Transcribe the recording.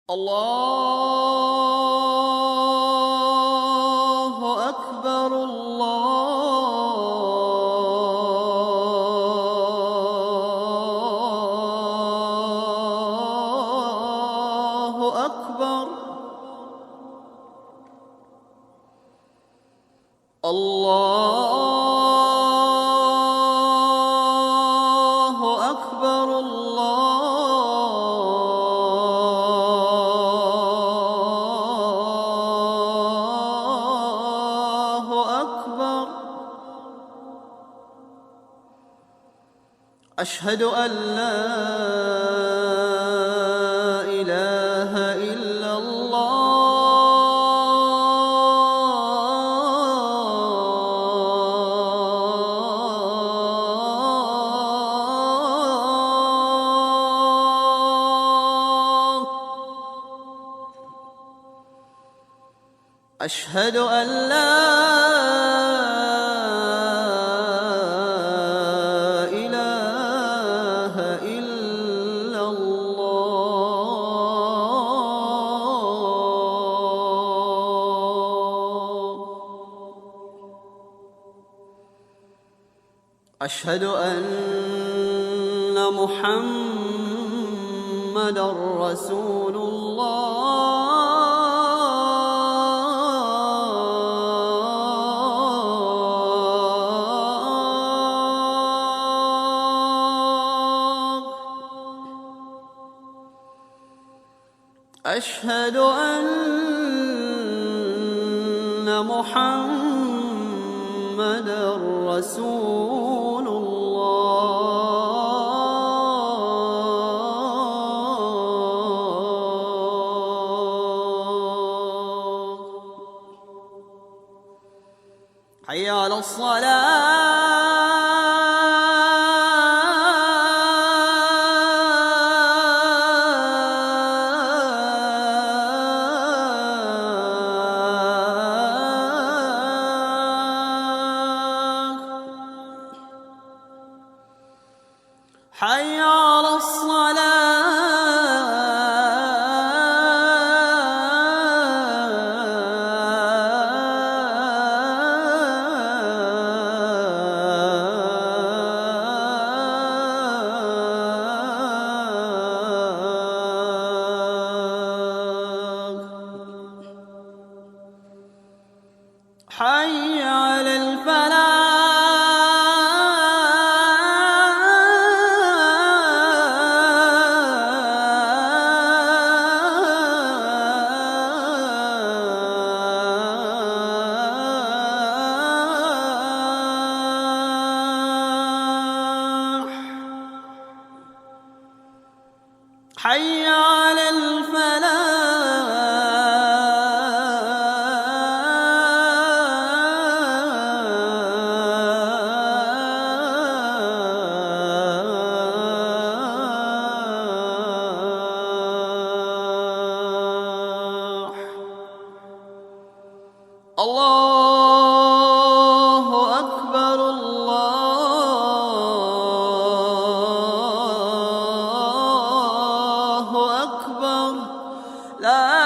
الله أكبر الله أكبر الله أكبر الله أكبر. أشهد أن لا إله إلا الله. أشهد أن لا إله إلا الله. أشهد أن محمدًا رسول الله. أشهد أن محمدًا رسول الله. حي على الصلاة. حي على الصلاة. حي على الفلاح. حي على الفلاح. الله أكبر الله أكبر. لا